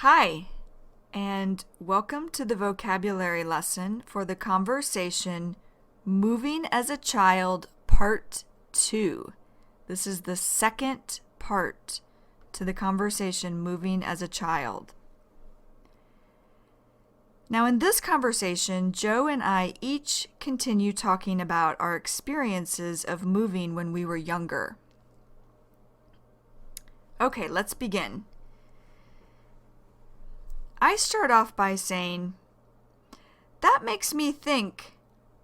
Hi, and welcome to the vocabulary lesson for the conversation Moving as a Child, Part 2. This is the second part to the conversation Moving as a Child. Now, in this conversation, Joe and I each continue talking about our experiences of moving when we were younger. Okay, let's begin. I start off by saying, that makes me think,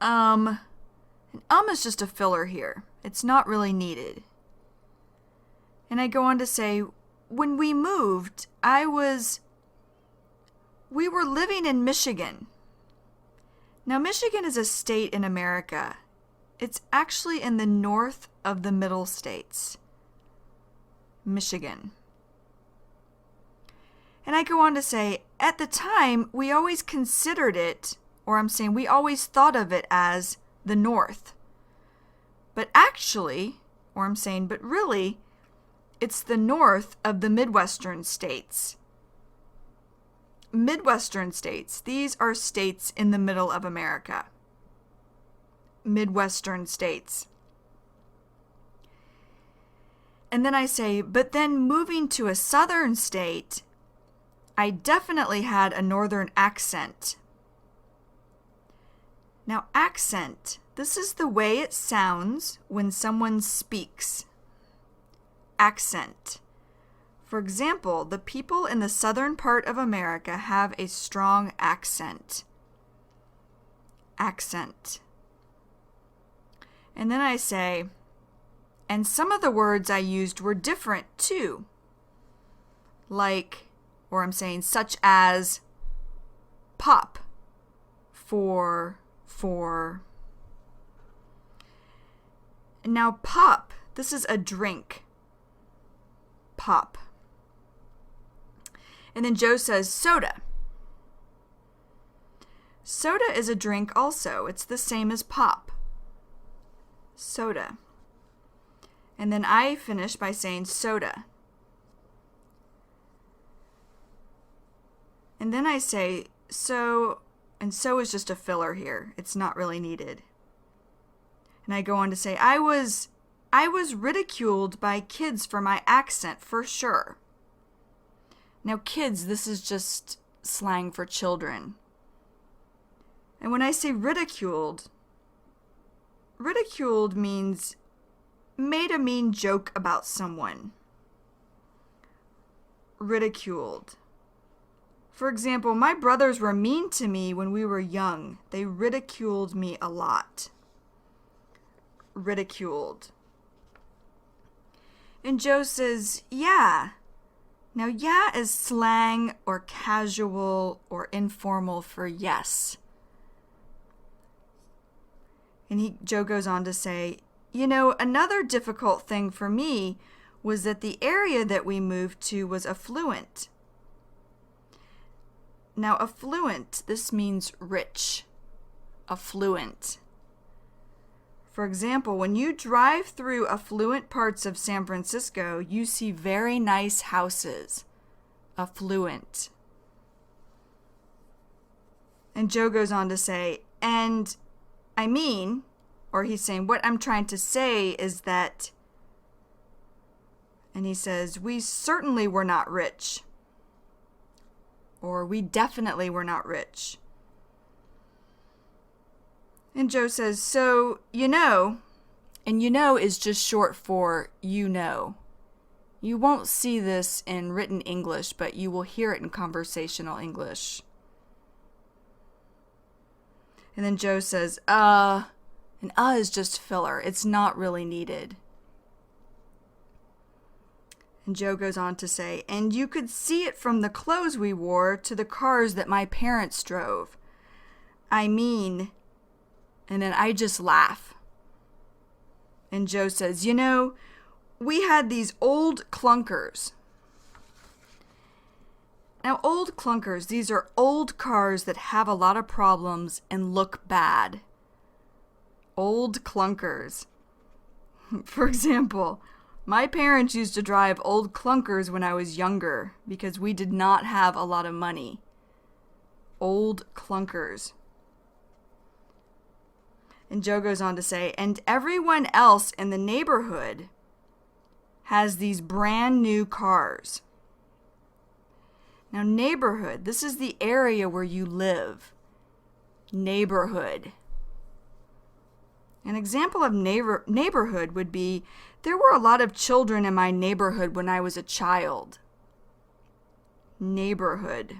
is just a filler here. It's not really needed. And I go on to say, when we moved, we were living in Michigan. Now, Michigan is a state in America. It's actually in the north of the middle states. Michigan. And I go on to say, at the time, we always considered it, we always thought of it as the North. But actually, but really, it's the north of the Midwestern states. Midwestern states, these are states in the middle of America. Midwestern states. And then I say, but then moving to a southern state, I definitely had a northern accent. Now, accent, this is the way it sounds when someone speaks. Accent. For example, the people in the southern part of America have a strong accent. Accent. And then I say, and some of the words I used were different too. Such as pop, for. Now pop, this is a drink. Pop. And then Joe says soda. Soda is a drink also. It's the same as pop. Soda. And then I finish by saying soda. And then I say, so is just a filler here. It's not really needed. And I go on to say, I was ridiculed by kids for my accent, for sure. Now, kids, this is just slang for children. And when I say ridiculed means made a mean joke about someone. Ridiculed. For example, my brothers were mean to me when we were young. They ridiculed me a lot. Ridiculed. And Joe says, yeah. Now, yeah is slang or casual or informal for yes. And Joe goes on to say, another difficult thing for me was that the area that we moved to was affluent. Now, affluent, this means rich. Affluent. For example, when you drive through affluent parts of San Francisco, you see very nice houses. Affluent. And Joe goes on to say, he's saying, what I'm trying to say is that, and he says, we certainly were not rich. Or we definitely were not rich. And Joe says, so, and is just short for you know. You won't see this in written English, but you will hear it in conversational English. And then Joe says, and is just filler. It's not really needed. And Joe goes on to say, and you could see it from the clothes we wore to the cars that my parents drove. And then I just laugh. And Joe says, we had these old clunkers. Now, old clunkers, these are old cars that have a lot of problems and look bad. Old clunkers. For example, My parents used to drive old clunkers when I was younger because we did not have a lot of money. Old clunkers. And Joe goes on to say, and everyone else in the neighborhood has these brand new cars. Now, neighborhood, this is the area where you live. Neighborhood. An example of neighborhood would be, there were a lot of children in my neighborhood when I was a child. Neighborhood.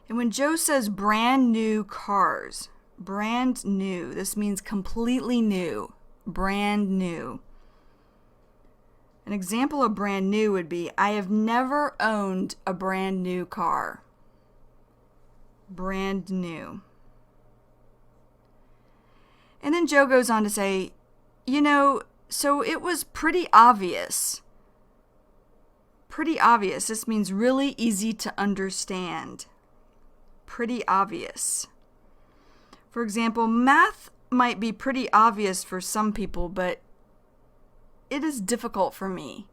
And when Joe says brand new cars, brand new, this means completely new, brand new. An example of brand new would be, I have never owned a brand new car. Brand new. And then Joe goes on to say, so it was pretty obvious. Pretty obvious. This means really easy to understand. Pretty obvious. For example, math might be pretty obvious for some people, but it is difficult for me.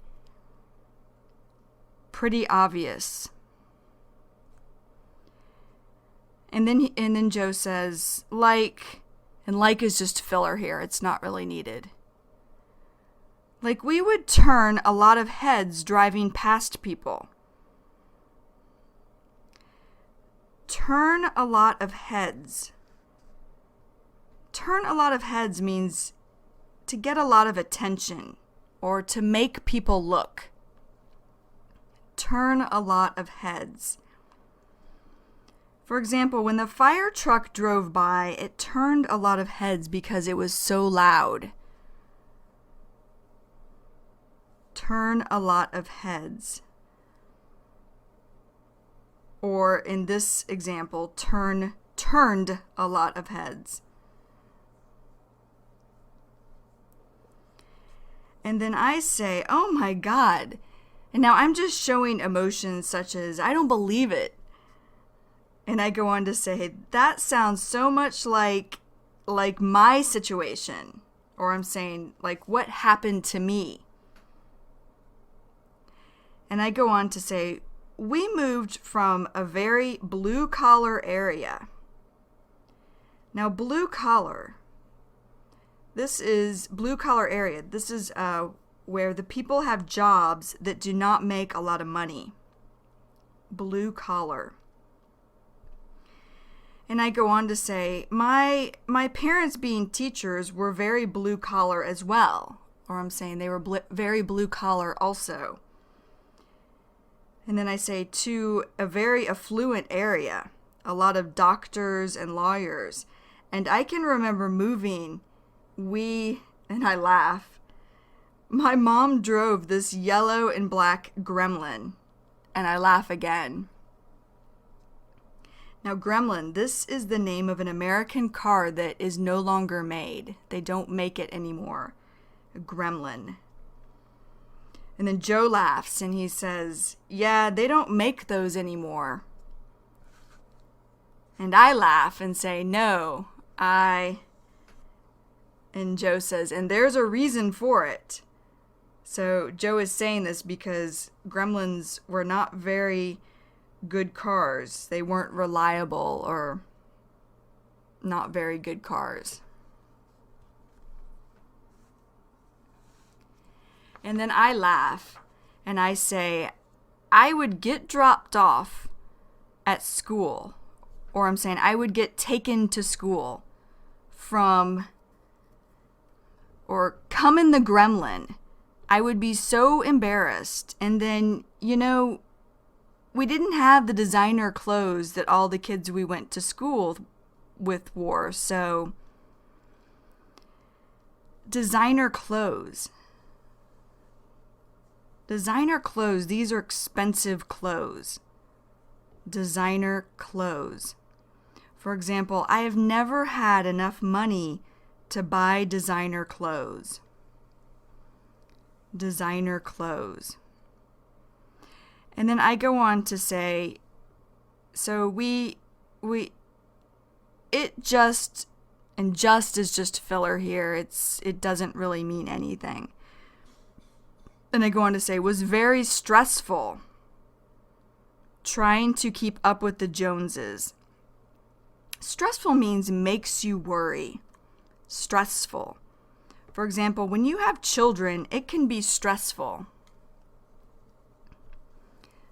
Pretty obvious. And then Joe says, like, and like is just filler here. It's not really needed. Like, we would turn a lot of heads driving past people. Turn a lot of heads. Turn a lot of heads means to get a lot of attention or to make people look. Turn a lot of heads. For example, when the fire truck drove by, it turned a lot of heads because it was so loud. Turn a lot of heads. Or in this example, turned a lot of heads. And then I say, oh my God. And now I'm just showing emotions such as, I don't believe it. And I go on to say, that sounds so much like my situation. Or I'm saying, like, what happened to me? And I go on to say, we moved from a very blue-collar area. Now, blue-collar, this is blue-collar area. This is where the people have jobs that do not make a lot of money. Blue-collar. And I go on to say, my parents being teachers were very blue-collar as well. Or I'm saying they were very blue-collar also. And then I say, to a very affluent area, a lot of doctors and lawyers. And I can remember moving, and I laugh, my mom drove this yellow and black Gremlin. And I laugh again. Now, Gremlin, this is the name of an American car that is no longer made. They don't make it anymore. A Gremlin. And then Joe laughs and he says, yeah, they don't make those anymore. And I laugh and say, no, And Joe says, and there's a reason for it. So Joe is saying this because Gremlins were not very good cars. They weren't reliable or not very good cars. And then I laugh and I say, I would get dropped off at school, or I'm saying I would get taken to school from, or come in the Gremlin. I would be so embarrassed. And then, we didn't have the designer clothes that all the kids we went to school with wore. So, designer clothes. Designer clothes, these are expensive clothes. Designer clothes. For example, I have never had enough money to buy designer clothes. Designer clothes. And then I go on to say, so it just And just is just filler here. It doesn't really mean anything. Then I go on to say, was very stressful. Trying to keep up with the Joneses. Stressful means makes you worry. Stressful. For example, when you have children, it can be stressful.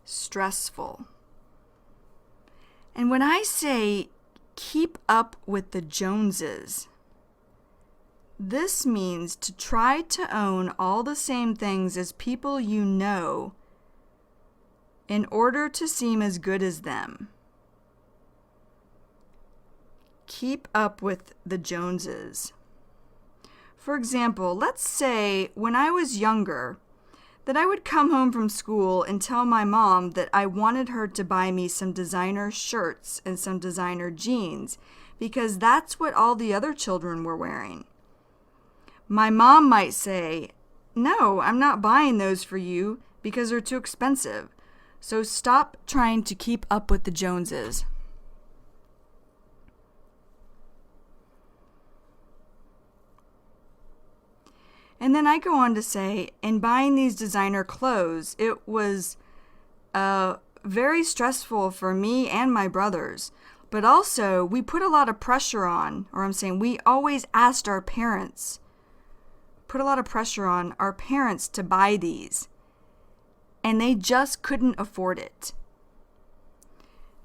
Stressful. And when I say keep up with the Joneses, this means to try to own all the same things as people you know in order to seem as good as them. Keep up with the Joneses. For example, let's say when I was younger, that I would come home from school and tell my mom that I wanted her to buy me some designer shirts and some designer jeans because that's what all the other children were wearing. My mom might say, "No, I'm not buying those for you because they're too expensive. So stop trying to keep up with the Joneses." And then I go on to say, in buying these designer clothes, it was very stressful for me and my brothers. But also, we put a lot of pressure on, or I'm saying we always asked our parents, put a lot of pressure on our parents to buy these. And they just couldn't afford it.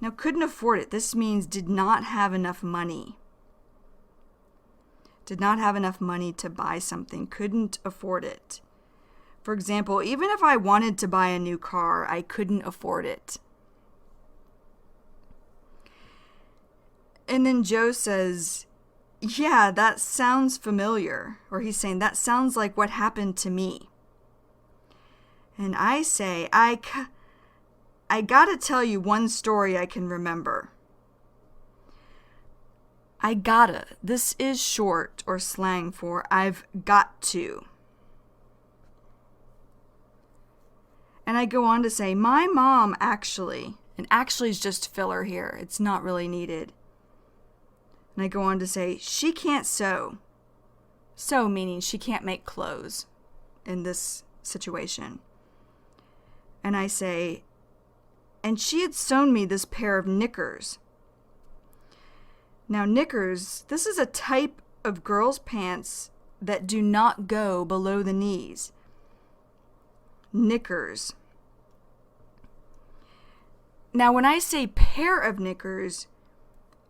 Now, couldn't afford it, this means did not have enough money. Did not have enough money to buy something, couldn't afford it. For example, even if I wanted to buy a new car, I couldn't afford it. And then Joe says, "Yeah, that sounds familiar." Or he's saying, "That sounds like what happened to me." And I say, I gotta tell you one story I can remember. I gotta. This is short or slang for I've got to. And I go on to say, my mom actually, and actually is just filler here. It's not really needed. And I go on to say, she can't sew. Sew meaning she can't make clothes in this situation. And I say, and she had sewn me this pair of knickers. Now, knickers, this is a type of girls' pants that do not go below the knees. Knickers. Now, when I say pair of knickers,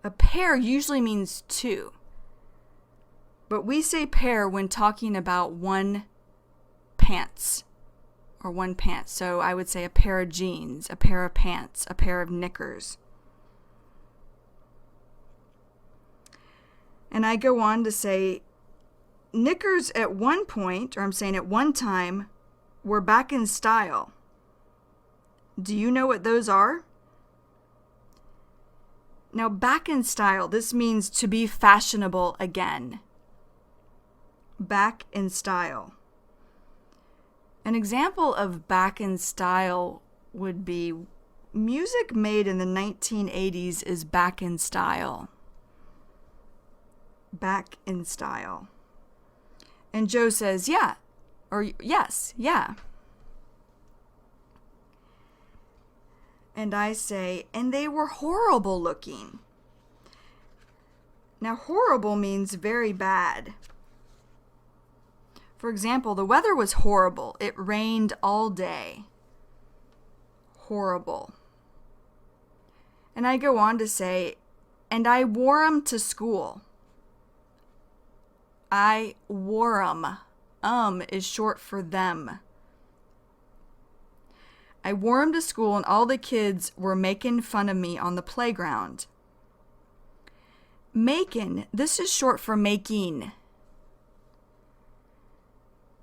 a pair usually means two. But we say pair when talking about one pants or one pant. So I would say a pair of jeans, a pair of pants, a pair of knickers. And I go on to say, knickers at one point, or I'm saying at one time, were back in style. Do you know what those are? Now, back in style, this means to be fashionable again. Back in style. An example of back in style would be music made in the 1980s is back in style. Back in style. And Joe says, yeah, or yes, yeah. And I say, and they were horrible looking. Now, horrible means very bad. For example, the weather was horrible. It rained all day. Horrible. And I go on to say, and I wore 'em to school. I wore 'em. Is short for them. I wore 'em to school and all the kids were making fun of me on the playground. Making, this is short for making.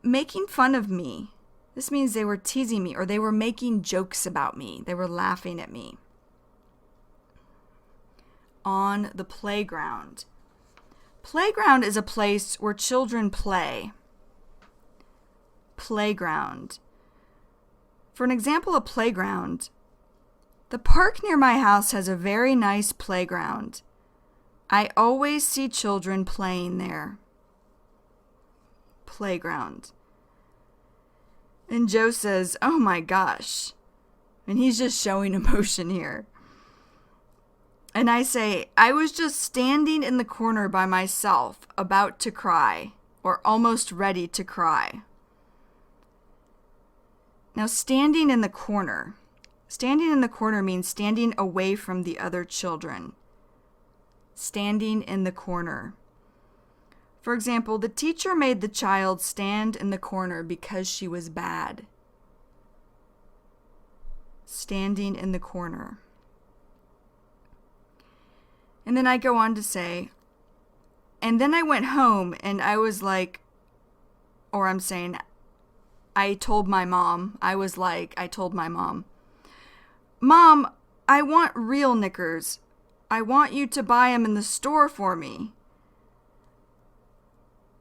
Making fun of me. This means they were teasing me or they were making jokes about me. They were laughing at me. On the playground. Playground is a place where children play. Playground. For an example of playground, the park near my house has a very nice playground. I always see children playing there. Playground. And Joe says, oh my gosh. And he's just showing emotion here. And I say, I was just standing in the corner by myself, about to cry, or almost ready to cry. Now, standing in the corner means standing away from the other children. Standing in the corner. For example, the teacher made the child stand in the corner because she was bad. Standing in the corner. And then I go on to say, and then I went home and I was like, or I'm saying, I told my mom, I told my mom, Mom, I want real knickers. I want you to buy them in the store for me.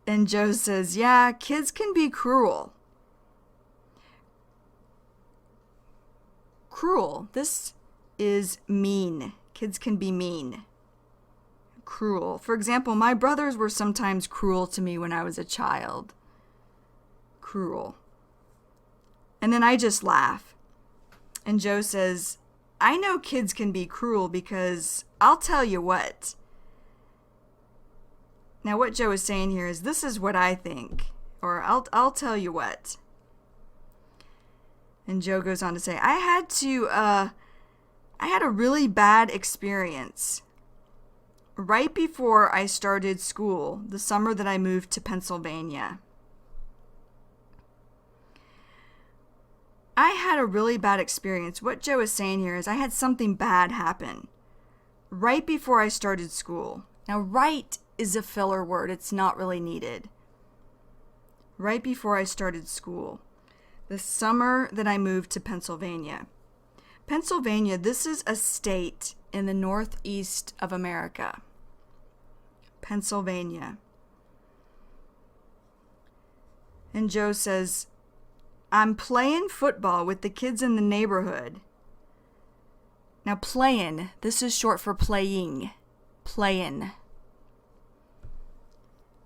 And Joe says, yeah, kids can be cruel. Cruel. This is mean. Kids can be mean. Cruel. For example, my brothers were sometimes cruel to me when I was a child. Cruel. And then I just laugh. And Joe says, I know kids can be cruel because I'll tell you what. Now what Joe is saying here is this is what I think. Or I'll tell you what. And Joe goes on to say, I had a really bad experience. Right before I started school, the summer that I moved to Pennsylvania. I had a really bad experience. What Joe is saying here is I had something bad happen right before I started school. Now, right is a filler word. It's not really needed. Right before I started school. The summer that I moved to Pennsylvania. Pennsylvania, this is a state in the northeast of America. Pennsylvania. And Joe says, I'm playing football with the kids in the neighborhood. Now playing, this is short for playing. Playing.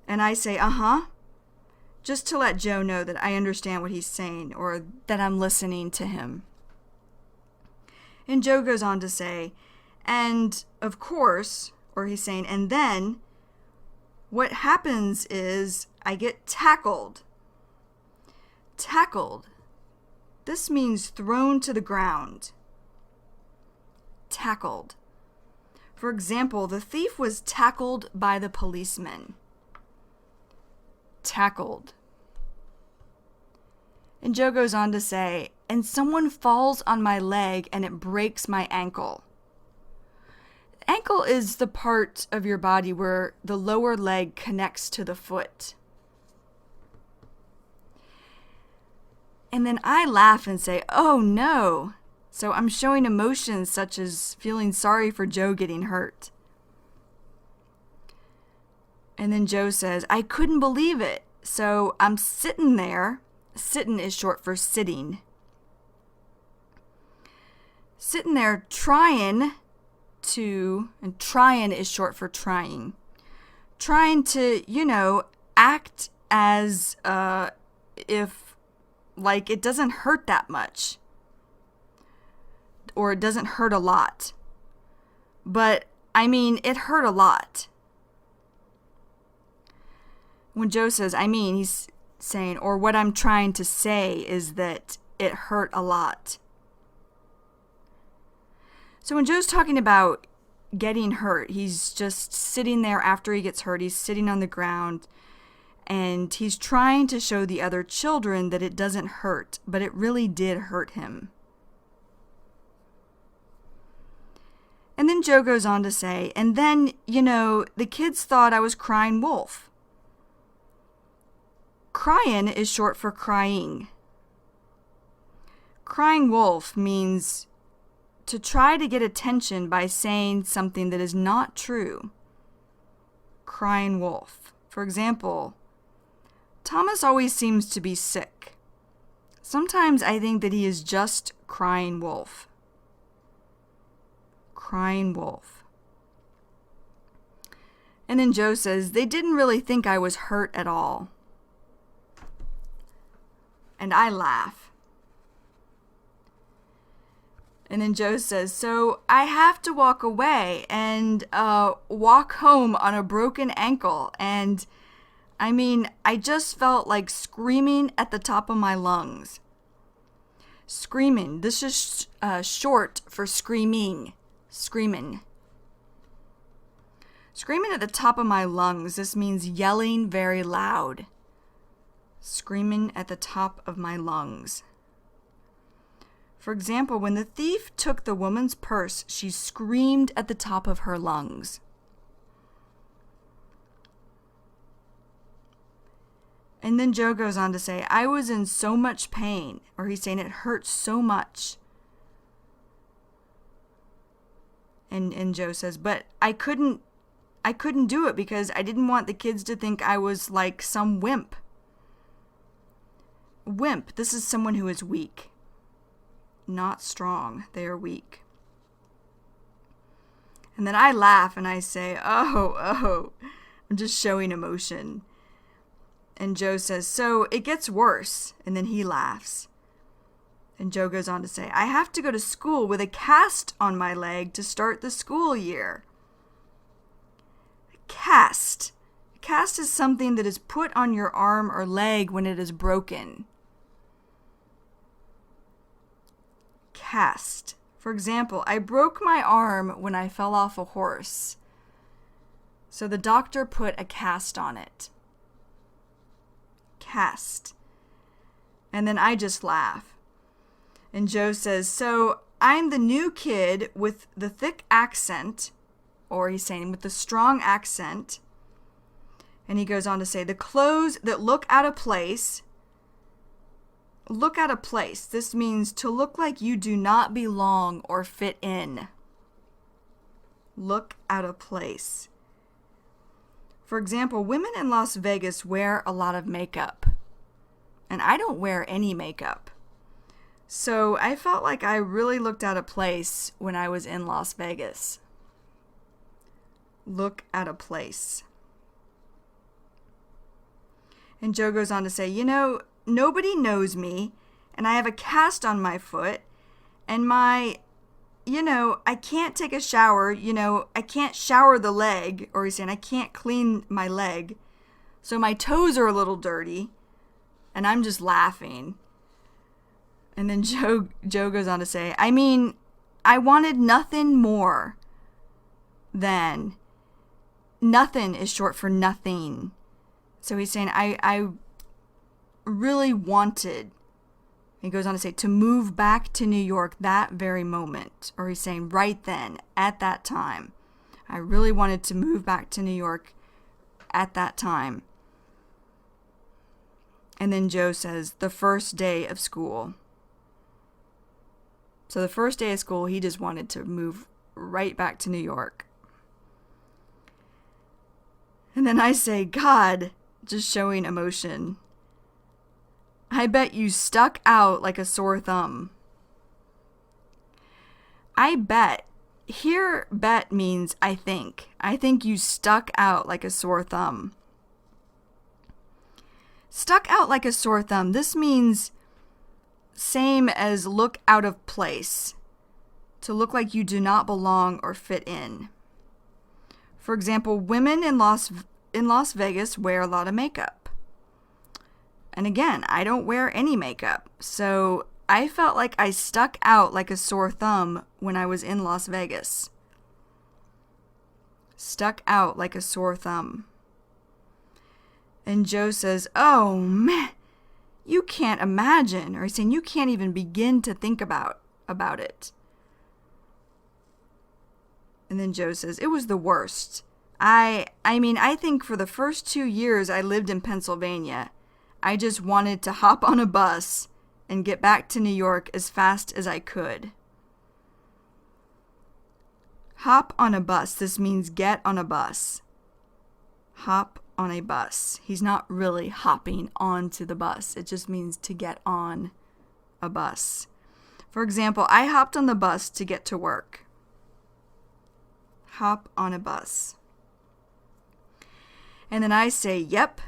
And I say, just to let Joe know that I understand what he's saying or that I'm listening to him. And Joe goes on to say, and of course, or he's saying, and then what happens is I get tackled. Tackled. This means thrown to the ground. Tackled. For example, the thief was tackled by the policeman. Tackled. And Joe goes on to say, and someone falls on my leg and it breaks my ankle. Ankle is the part of your body where the lower leg connects to the foot. And then I laugh and say, oh no. So I'm showing emotions such as feeling sorry for Joe getting hurt. And then Joe says, I couldn't believe it. So I'm sitting there. Sitting is short for sitting. Sitting there trying to, and trying is short for trying. Trying to, act as if like it doesn't hurt that much. Or it doesn't hurt a lot. But, it hurt a lot. When Joe says, he's saying, or what I'm trying to say is that it hurt a lot. So when Joe's talking about getting hurt, he's just sitting there after he gets hurt. He's sitting on the ground and he's trying to show the other children that it doesn't hurt, but it really did hurt him. And then Joe goes on to say, and then, the kids thought I was crying wolf. Crying is short for crying. Crying wolf means to try to get attention by saying something that is not true. Crying wolf. For example, Thomas always seems to be sick. Sometimes I think that he is just crying wolf. Crying wolf. And then Joe says, they didn't really think I was hurt at all. And I laugh. And then Joe says, so I have to walk away and walk home on a broken ankle. And I just felt like screaming at the top of my lungs. Screaming. This is short for screaming. Screaming. Screaming at the top of my lungs. This means yelling very loud. Screaming at the top of my lungs. For example, when the thief took the woman's purse, she screamed at the top of her lungs. And then Joe goes on to say, I was in so much pain, or he's saying it hurt so much. And Joe says, but I couldn't do it because I didn't want the kids to think I was like some wimp. Wimp, this is someone who is weak. Not strong, they are weak. And then I laugh and I say, oh, I'm just showing emotion. And Joe says, so it gets worse. And then he laughs. And Joe goes on to say, I have to go to school with a cast on my leg to start the school year. A cast. A cast is something that is put on your arm or leg when it is broken. Cast. For example, I broke my arm when I fell off a horse. So the doctor put a cast on it. Cast. And then I just laugh. And Joe says, so I'm the new kid with the thick accent, or he's saying with the strong accent. And he goes on to say, the clothes that look out of place. Look out of place. This means to look like you do not belong or fit in. Look out of place. For example, women in Las Vegas wear a lot of makeup. And I don't wear any makeup. So I felt like I really looked out of place when I was in Las Vegas. Look out of place. And Joe goes on to say, nobody knows me, and I have a cast on my foot, and I can't take a shower, I can't shower the leg, or he's saying I can't clean my leg, so my toes are a little dirty, and I'm just laughing. And then Joe goes on to say, I wanted nothing more than, nothing is short for nothing. So he's saying, I really wanted, he goes on to say, to move back to New York that very moment. Or he's saying right then, at that time. I really wanted to move back to New York at that time. And then Joe says, the first day of school. So the first day of school, he just wanted to move right back to New York. And then I say, God, just showing emotion. I bet you stuck out like a sore thumb. I bet. Here, bet means I think. I think you stuck out like a sore thumb. Stuck out like a sore thumb. This means same as look out of place. To look like you do not belong or fit in. For example, women in Las Vegas wear a lot of makeup. And again, I don't wear any makeup. So I felt like I stuck out like a sore thumb when I was in Las Vegas. Stuck out like a sore thumb. And Joe says, oh man, you can't imagine. Or he's saying you can't even begin to think about it. And then Joe says, it was the worst. I think for the first 2 years I lived in Pennsylvania, I just wanted to hop on a bus and get back to New York as fast as I could. Hop on a bus. This means get on a bus. Hop on a bus. He's not really hopping onto the bus. It just means to get on a bus. For example, I hopped on the bus to get to work. Hop on a bus. And then I say, yep.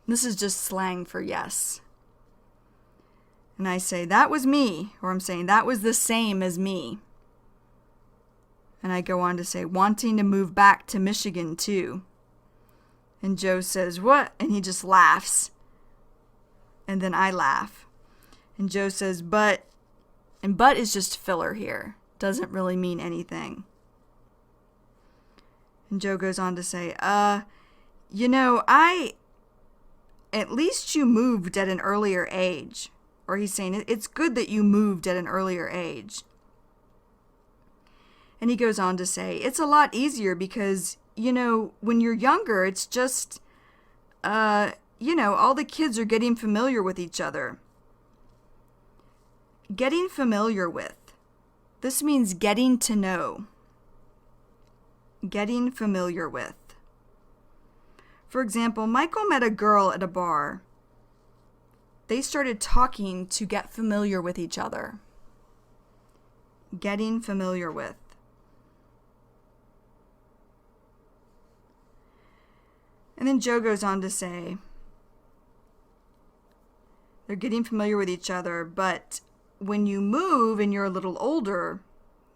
This is just slang for yes. And I say, that was me. Or I'm saying, that was the same as me. And I go on to say, wanting to move back to Michigan too. And Joe says, what? And he just laughs. And then I laugh. And Joe says, but. And but is just filler here. Doesn't really mean anything. And Joe goes on to say, at least you moved at an earlier age. Or he's saying, it's good that you moved at an earlier age. And he goes on to say, it's a lot easier because, when you're younger, it's just, all the kids are getting familiar with each other. Getting familiar with. This means getting to know. Getting familiar with. For example, Michael met a girl at a bar. They started talking to get familiar with each other. Getting familiar with. And then Joe goes on to say, they're getting familiar with each other, but when you move and you're a little older,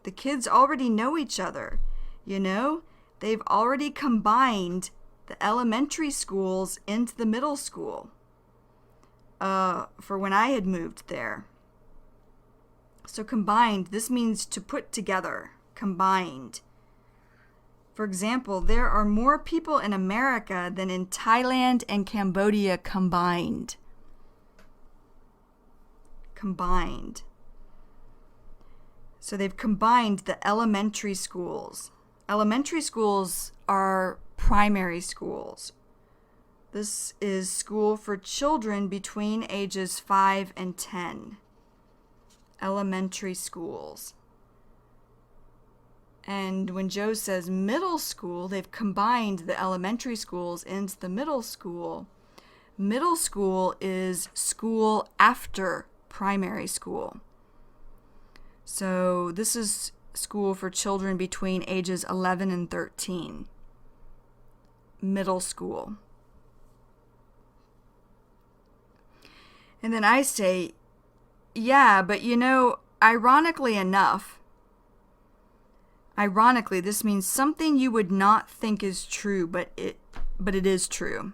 the kids already know each other. They've already combined the elementary schools into the middle school. For when I had moved there. So combined, this means to put together, combined. For example, there are more people in America than in Thailand and Cambodia combined. Combined. So they've combined the elementary schools. Elementary schools are primary schools. This is school for children between ages 5 and 10. Elementary schools. And when Joe says middle school, they've combined the elementary schools into the middle school. Middle school is school after primary school. So this is school for children between ages 11 and 13. Middle school. And then I say, yeah, but ironically, this means something you would not think is true, but it is true.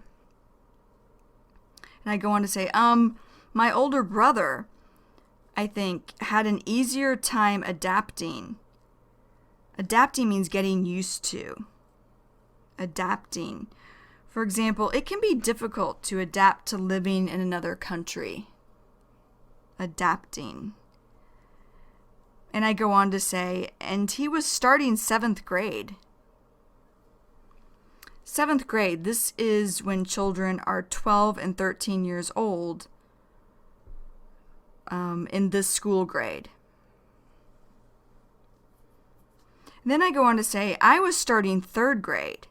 And I go on to say, my older brother, I think, had an easier time adapting. Adapting means getting used to. Adapting. For example, it can be difficult to adapt to living in another country. Adapting. And I go on to say, and he was starting 7th grade. 7th grade, this is when children are 12 and 13 years old in this school grade. And then I go on to say, I was starting 3rd grade.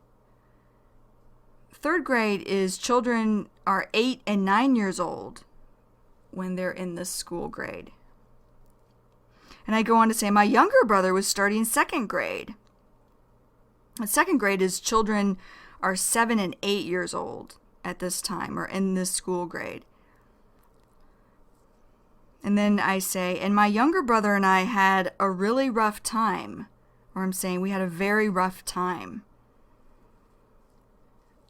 3rd grade is children are 8 and 9 years old when they're in this school grade. And I go on to say my younger brother was starting 2nd grade. And 2nd grade is children are 7 and 8 years old at this time or in this school grade. And then I say, and my younger brother and I had a really rough time. Or I'm saying we had a very rough time.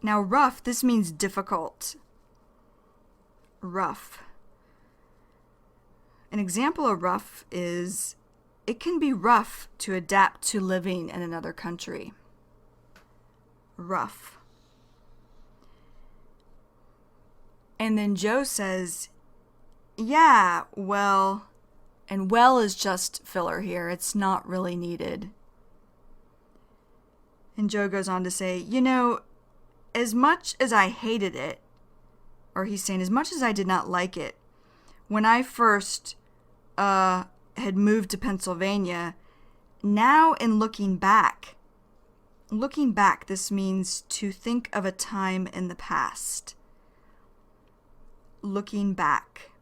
Now, rough, this means difficult. Rough. An example of rough is, it can be rough to adapt to living in another country. Rough. And then Joe says, yeah, well, and well is just filler here. It's not really needed. And Joe goes on to say, as much as I hated it, or he's saying, as much as I did not like it, when I first had moved to Pennsylvania, now in looking back, this means to think of a time in the past. Looking back.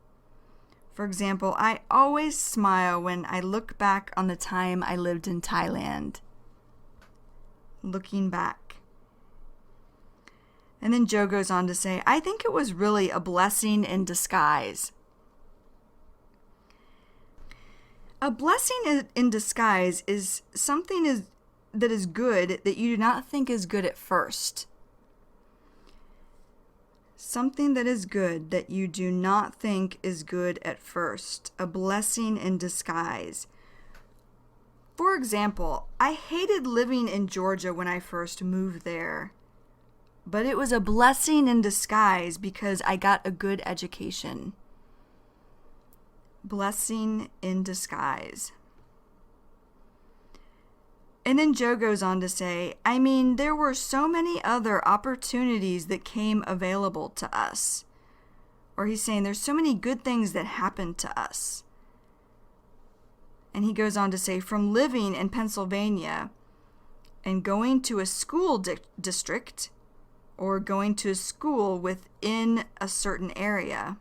For example, I always smile when I look back on the time I lived in Thailand. Looking back. And then Joe goes on to say, I think it was really a blessing in disguise. A blessing in disguise is something that is good that you do not think is good at first. Something that is good that you do not think is good at first. A blessing in disguise. For example, I hated living in Georgia when I first moved there. But it was a blessing in disguise because I got a good education. Blessing in disguise. And then Joe goes on to say, I mean, there were so many other opportunities that came available to us. Or he's saying there's so many good things that happened to us. And he goes on to say, from living in Pennsylvania and going to a school district or going to a school within a certain area.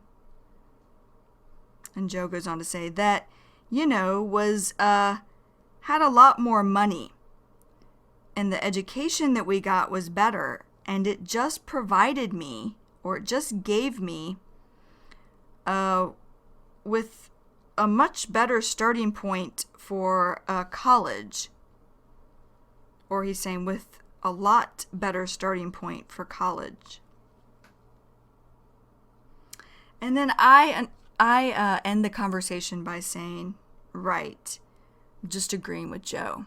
And Joe goes on to say that, was, had a lot more money. And the education that we got was better. And it just provided me, or it just gave me, with a much better starting point for college. Or he's saying with a lot better starting point for college. And then I end the conversation by saying, right, just agreeing with Joe.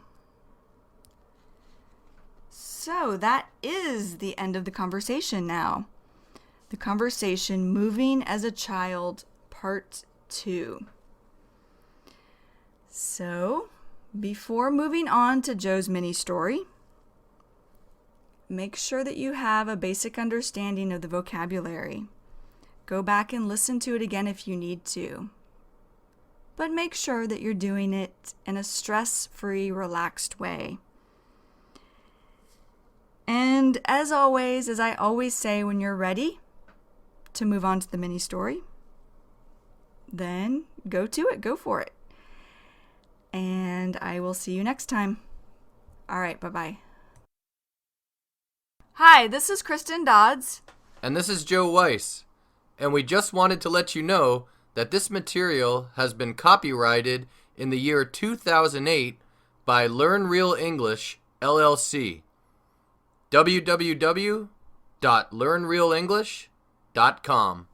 So that is the end of the conversation now. The conversation, Moving as a Child, Part 2. So, before moving on to Joe's mini story, make sure that you have a basic understanding of the vocabulary. Go back and listen to it again if you need to. But make sure that you're doing it in a stress-free, relaxed way. And as always, as I always say, when you're ready to move on to the mini story, then go to it, go for it. And I will see you next time. All right, bye-bye. Hi, this is Kristen Dodds. And this is Joe Weiss. And we just wanted to let you know that this material has been copyrighted in the year 2008 by Learn Real English, LLC. www.learnrealenglish.com